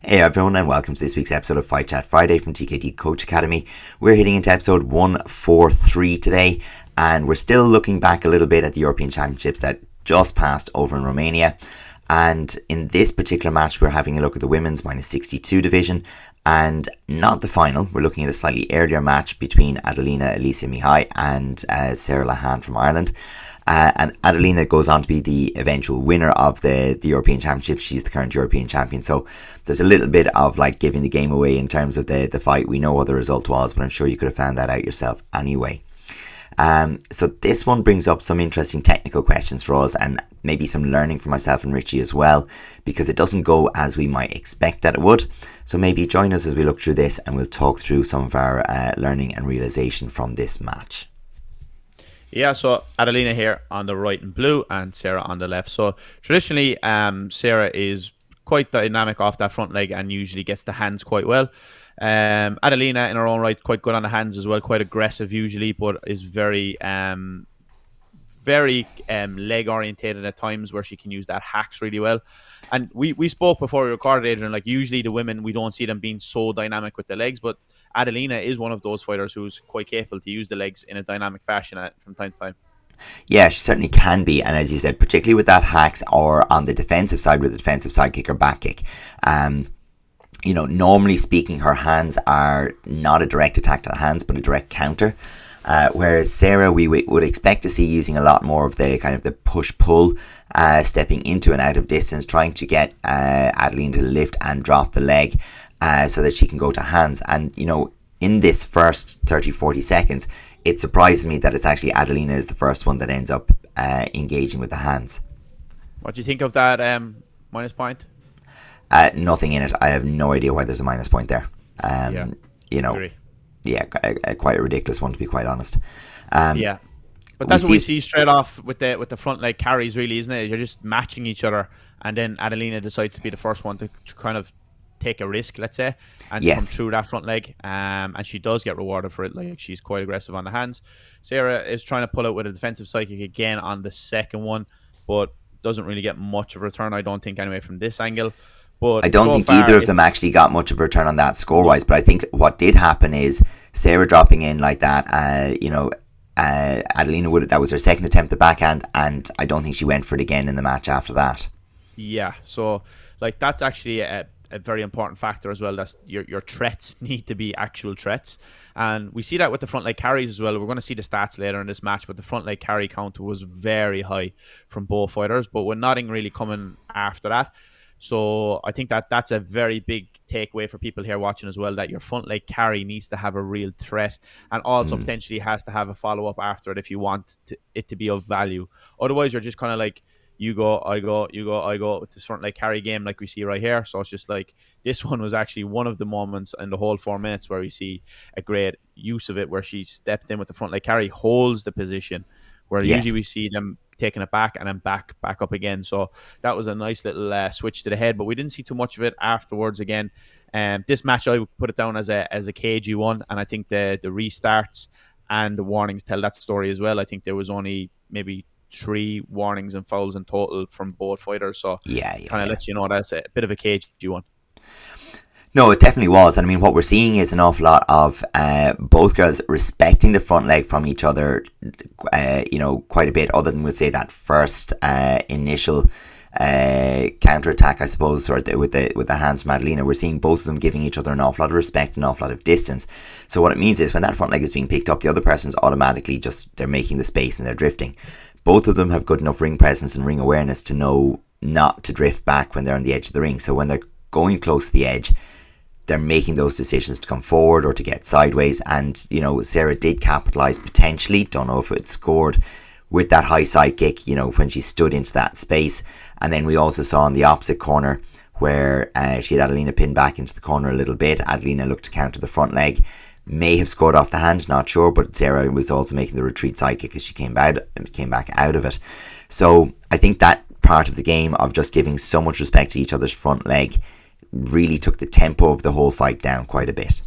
Hey everyone, and welcome to this week's episode of Fight Chat Friday from TKD Coach Academy. We're hitting into episode 143 today, and we're still looking back a little bit at the European Championships that just passed over in Romania. And in this particular match, we're having a look at the women's minus 62 division, and not the final. We're looking at a slightly earlier match between Adelina, Alicia and Sarah Lehane from Ireland. And Adelina goes on to be the eventual winner of the European Championship. She's the current European champion. So there's a little bit of like giving the game away in terms of the fight. We know what the result was, but I'm sure you could have found that out yourself anyway. So this one brings up some interesting technical questions for us, and maybe some learning for myself and Richie as well, because it doesn't go as we might expect that it would. So maybe join us as we look through this, and we'll talk through some of our learning and realization from this match. Yeah, so Adelina here on the right in blue and Sarah on the left. So traditionally, Sarah is quite dynamic off that front leg and usually gets the hands quite well. Adelina in her own right, quite good on the hands as well, quite aggressive usually, but is very leg orientated at times, where she can use that hacks really well. And we spoke before we recorded, Adrian, like usually the women, we don't see them being so dynamic with the legs, but Adelina is one of those fighters who's quite capable to use the legs in a dynamic fashion from time to time. Yeah, she certainly can be, and as you said, particularly with that hacks or on the defensive side with the defensive side kick or back kick. Normally speaking, her hands are not a direct attack to the hands, but a direct counter. Whereas Sarah, we would expect to see using a lot more of the kind of the push-pull, stepping into and out of distance, trying to get Adelina to lift and drop the leg so that she can go to hands. And, in this first 30-40 seconds, it surprises me that it's actually Adelina is the first one that ends up engaging with the hands. What do you think of that minus point? Nothing in it. I have no idea why there's a minus point there. Agree. Yeah, quite a ridiculous one, to be quite honest. But that's what we see straight off with the front leg carries, really, isn't it? You're just matching each other, and then Adelina decides to be the first one to kind of take a risk, let's say, and come through that front leg. And she does get rewarded for it. Like, she's quite aggressive on the hands. Sarah is trying to pull out with a defensive side kick again on the second one, but doesn't really get much of a return, I don't think, anyway, from this angle. But I don't think either of them actually got much of a return on that score-wise, but I think what did happen is Sarah dropping in like that, Adelina that was her second attempt at backhand, and I don't think she went for it again in the match after that. Yeah, so like that's actually a very important factor as well. That's your threats need to be actual threats, and we see that with the front leg carries as well. We're going to see the stats later in this match, but the front leg carry count was very high from both fighters, but with nothing really coming after that. So I think that's a very big takeaway for people here watching as well, that your front leg carry needs to have a real threat, and also potentially has to have a follow-up after it if you want it to be of value. Otherwise, you're just kind of like, you go, I go, you go, I go, with this front leg carry game like we see right here. So it's just like, this one was actually one of the moments in the whole 4 minutes where we see a great use of it, where she stepped in with the front leg carry, holds the position, where usually we see them taking it back and then back up again. So that was a nice little switch to the head, but we didn't see too much of it afterwards again. This match, I would put it down as a cagey one, and I think the restarts and the warnings tell that story as well. I think there was only maybe 3 warnings and fouls in total from both fighters, so kind of lets you know that's a bit of a cagey one. No, it definitely was. And I mean, what we're seeing is an awful lot of both girls respecting the front leg from each other, quite a bit, other than, we'll say, that first initial counter-attack, I suppose, with the hands from Adelina. We're seeing both of them giving each other an awful lot of respect, an awful lot of distance. So what it means is when that front leg is being picked up, the other person's automatically they're making the space and they're drifting. Both of them have good enough ring presence and ring awareness to know not to drift back when they're on the edge of the ring. So when they're going close to the edge, they're making those decisions to come forward or to get sideways. And, Sarah did capitalise potentially, don't know if it scored, with that high side kick, when she stood into that space. And then we also saw in the opposite corner where she had Adelina pinned back into the corner a little bit. Adelina looked to counter the front leg, may have scored off the hand, not sure, but Sarah was also making the retreat side kick as she came back out of it. So I think that part of the game of just giving so much respect to each other's front leg really took the tempo of the whole fight down quite a bit.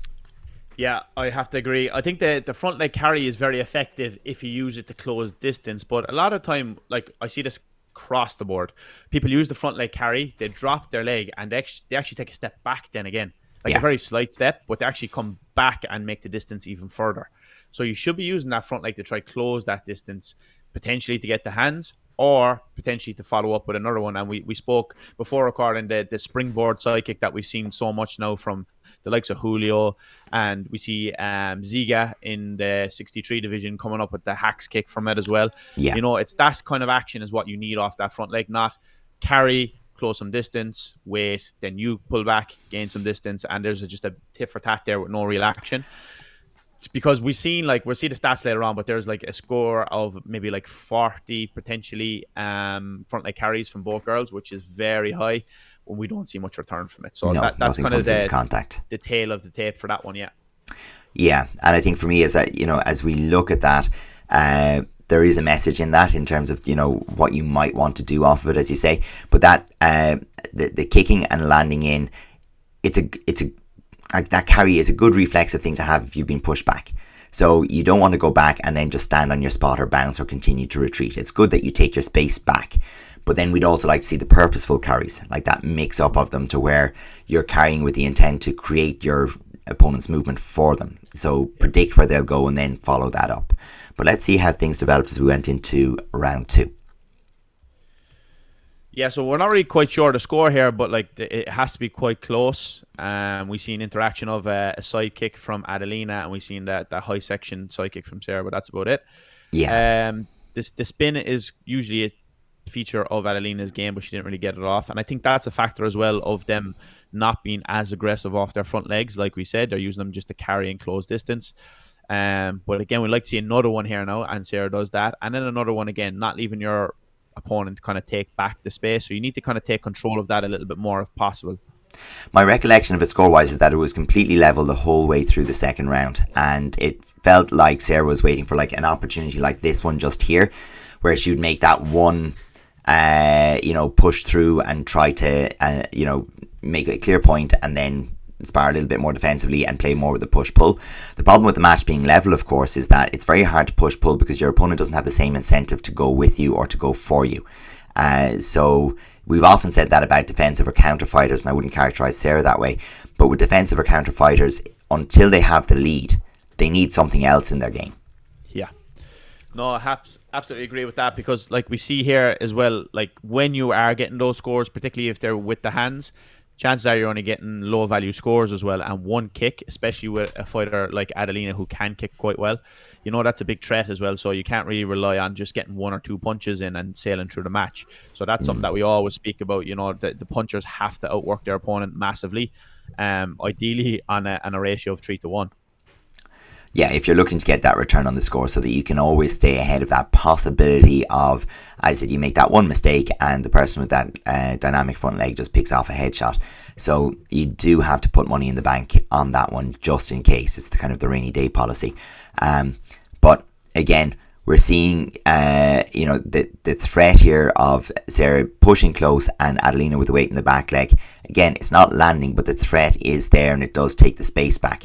Yeah, I have to agree. I think the front leg carry is very effective if you use it to close distance, but a lot of time, like, I see this across the board. People use the front leg carry, they drop their leg, and they actually take a step back then again. Like a very slight step, but they actually come back and make the distance even further. So you should be using that front leg to try close that distance, potentially to get the hands, or potentially to follow up with another one. And we spoke before recording the springboard side kick that we've seen so much now from the likes of Julio, and we see Ziga in the 63 division coming up with the hacks kick from it as well. Yeah. You know, it's that kind of action is what you need off that front leg, not carry, close some distance, wait, then you pull back, gain some distance, and there's just a tit for tat there with no real action. It's because we'll see the stats later on, but there's like a score of maybe like 40 potentially front leg carries from both girls, which is very high when we don't see much return from it. So that's kind of the tail of the tape for that one. Yeah, and I think for me is that, you know, as we look at that, there is a message in that in terms of, you know, what you might want to do off of it, as you say. But that the kicking and landing in, that carry is a good reflexive thing to have if you've been pushed back. So you don't want to go back and then just stand on your spot or bounce or continue to retreat. It's good that you take your space back. But then we'd also like to see the purposeful carries, like that mix up of them to where you're carrying with the intent to create your opponent's movement for them. So predict where they'll go and then follow that up. But let's see how things developed as we went into round 2. Yeah, so we're not really quite sure the score here, but like it has to be quite close. We've seen interaction of a side kick from Adelina, and we've seen that high section side kick from Sarah, but that's about it. Yeah. The spin is usually a feature of Adelina's game, but she didn't really get it off, and I think that's a factor as well of them not being as aggressive off their front legs. Like we said, they're using them just to carry and close distance. But again, we'd like to see another one here now, and Sarah does that, and then another one again, not leaving your opponent kind of take back the space. So you need to kind of take control of that a little bit more if possible. My recollection of it score-wise is that it was completely level the whole way through the second round, and it felt like Sarah was waiting for like an opportunity like this one just here, where she would make that one push through and try to make a clear point and then spar a little bit more defensively and play more with the push-pull. The problem with the match being level, of course, is that it's very hard to push-pull because your opponent doesn't have the same incentive to go with you or to go for you. So we've often said that about defensive or counter fighters, and I wouldn't characterize Sarah that way. But with defensive or counter fighters, until they have the lead, they need something else in their game. Yeah. No, I absolutely agree with that, because like we see here as well, like when you are getting those scores, particularly if they're with the hands, chances are you're only getting low value scores as well. And one kick, especially with a fighter like Adelina who can kick quite well, you know, that's a big threat as well. So you can't really rely on just getting 1 or 2 punches in and sailing through the match. So that's something that we always speak about, you know, the punchers have to outwork their opponent massively, ideally on a ratio of 3-1. Yeah, if you're looking to get that return on the score so that you can always stay ahead of that possibility of, as I said, you make that one mistake and the person with that dynamic front leg just picks off a headshot. So you do have to put money in the bank on that one just in case. It's the kind of the rainy day policy. But again, we're seeing the threat here of Sarah pushing close and Adelina with the weight in the back leg. Again, it's not landing, but the threat is there and it does take the space back.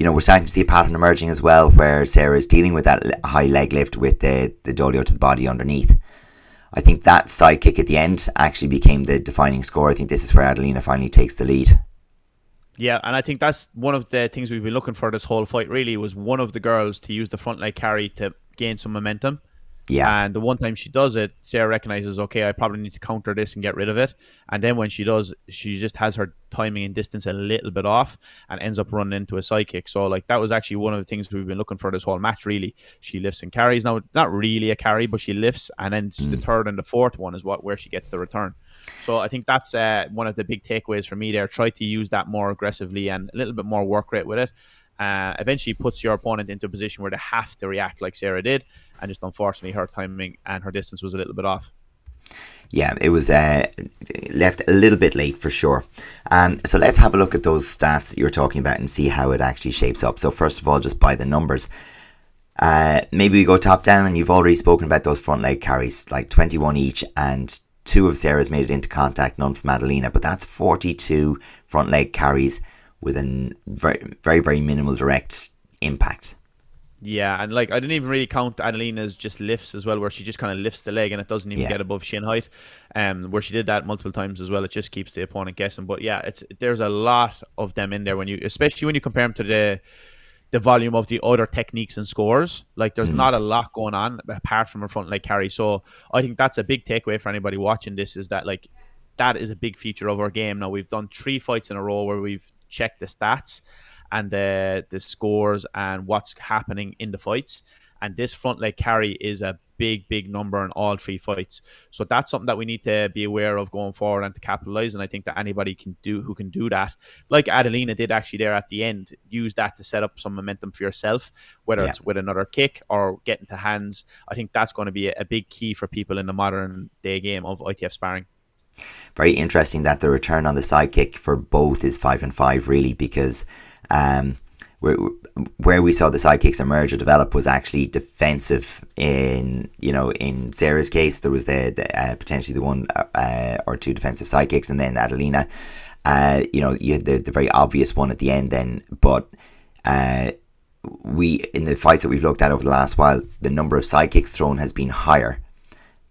We're starting to see a pattern emerging as well where Sarah is dealing with that high leg lift with the dolio to the body underneath. I think that side kick at the end actually became the defining score. I think this is where Adelina finally takes the lead. Yeah, and I think that's one of the things we've been looking for this whole fight, really, was one of the girls to use the front leg carry to gain some momentum. Yeah. And the one time she does it, Sarah recognizes, okay, I probably need to counter this and get rid of it. And then when she does, she just has her timing and distance a little bit off and ends up running into a side kick. So like that was actually one of the things we've been looking for this whole match, really. She lifts and carries. Now, not really a carry, but she lifts, and then the third and the fourth one is where she gets the return. So I think that's one of the big takeaways for me there. Try to use that more aggressively and a little bit more work rate with it. Eventually puts your opponent into a position where they have to react like Sarah did, and just unfortunately her timing and her distance was a little bit off. Yeah, it was left a little bit late for sure. So let's have a look at those stats that you were talking about and see how it actually shapes up. So first of all, just by the numbers, maybe we go top down, and you've already spoken about those front leg carries, like 21 each, and 2 of Sarah's made it into contact, none from Adelina, but that's 42 front leg carries with a very, very, very minimal direct impact. Yeah, and like I didn't even really count Adelina's just lifts as well, where she just kind of lifts the leg and it doesn't even Yeah. get above shin height. Where she did that multiple times as well, it just keeps the opponent guessing. But yeah, there's a lot of them in there when you, especially when you compare them to the volume of the other techniques and scores. Like there's Mm. not a lot going on apart from a front leg carry. So I think that's a big takeaway for anybody watching this, is that like that is a big feature of our game. Now we've done 3 fights in a row where we've checked the stats and the scores and what's happening in the fights. And this front leg carry is a big number in all 3 fights. So that's something that we need to be aware of going forward and to capitalize. And I think that anybody can do who can do that, like Adelina did actually there at the end, use that to set up some momentum for yourself, whether Yeah. it's with another kick or getting to hands. I think that's going to be a big key for people in the modern day game of ITF sparring. Very interesting that the return on the side kick for both is 5-5, really, because um, where we saw the side kicks emerge or develop was actually defensive. In Sarah's case, there was potentially the one or two defensive side kicks, and then Adelina, you had the very obvious one at the end then. But we, in the fights that we've looked at over the last while, the number of side kicks thrown has been higher,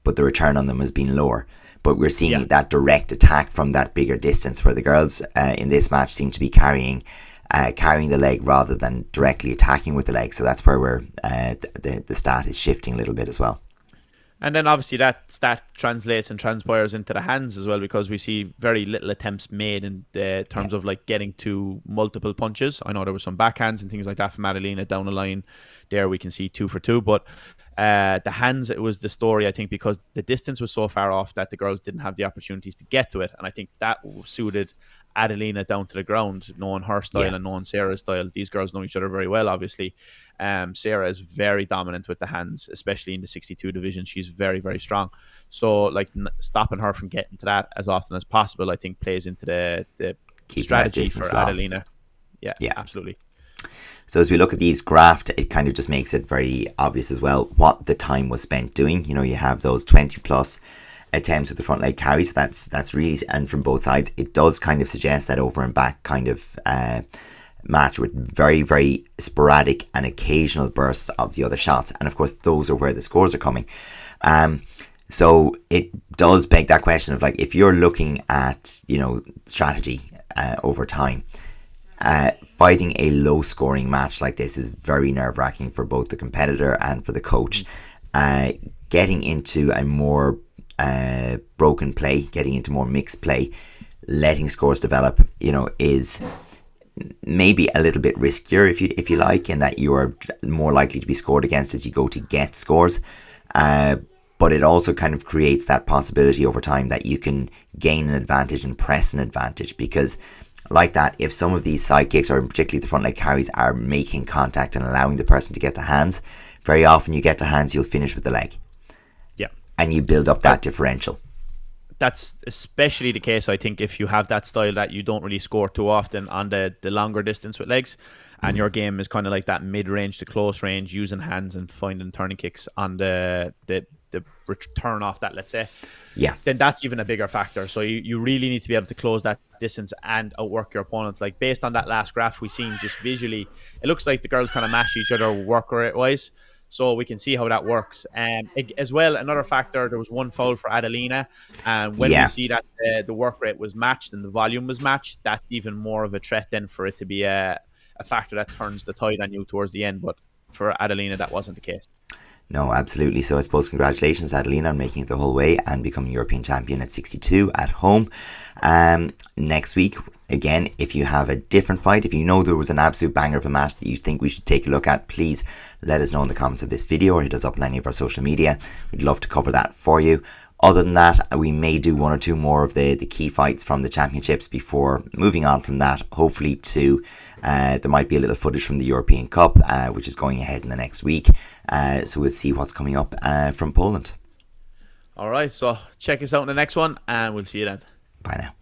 but the return on them has been lower. But we're seeing that direct attack from that bigger distance, where the girls in this match seem to be carrying the leg rather than directly attacking with the leg. So that's where the stat is shifting a little bit as well. And then obviously that stat translates and transpires into the hands as well, because we see very little attempts made in the terms of like getting to multiple punches. I know there were some backhands and things like that from Adelina down the line. There we can see 2 for 2, but the hands, it was the story, I think, because the distance was so far off that the girls didn't have the opportunities to get to it. And I think that suited Adelina down to the ground, knowing her style and knowing Sarah's style. These girls know each other very well, obviously. Sarah is very dominant with the hands, especially in the 62 division. She's very, very strong. So, like, stopping her from getting to that as often as possible, I think, plays into the strategy for Adelina. Yeah, absolutely. So as we look at these graphed, it kind of just makes it very obvious as well what the time was spent doing. You have those 20 plus attempts with the front leg carry. So that's really, and from both sides, it does kind of suggest that over and back kind of match with very, very sporadic and occasional bursts of the other shots. And of course, those are where the scores are coming. So it does beg that question of, like, if you're looking at, strategy over time, fighting a low scoring match like this is very nerve wracking for both the competitor and for the coach. Getting into a more broken play, getting into more mixed play, letting scores develop, is maybe a little bit riskier, if you like, in that you are more likely to be scored against as you go to get scores. But it also kind of creates that possibility over time that you can gain an advantage and press an advantage, because like that, if some of these side kicks, or particularly the front leg carries, are making contact and allowing the person to get to hands, very often you get to hands, you'll finish with the leg. Yeah. And you build up that differential. That's especially the case, I think, if you have that style that you don't really score too often on the longer distance with legs, and your game is kind of like that mid-range to close range, using hands and finding turning kicks on the return off that, let's say. Yeah. Then that's even a bigger factor. So you really need to be able to close that distance and outwork your opponent. Like, based on that last graph we seen, just visually, it looks like the girls kind of mash each other work rate wise. So we can see how that works. As well, another factor, there was one foul for Adelina. And when we see that the work rate was matched and the volume was matched, that's even more of a threat then for it to be a factor that turns the tide on you towards the end. But for Adelina, that wasn't the case. No, absolutely. So I suppose congratulations, Adelina, on making it the whole way and becoming European champion at 62 at home. Next week, again, if you have a different fight, if you know there was an absolute banger of a match that you think we should take a look at, please let us know in the comments of this video, or hit us up on any of our social media. We'd love to cover that for you. Other than that, we may do one or two more of the key fights from the championships before moving on from that, hopefully to there might be a little footage from the European Cup, which is going ahead in the next week. So we'll see what's coming up from Poland. All right, so check us out in the next one, and we'll see you then. Bye now.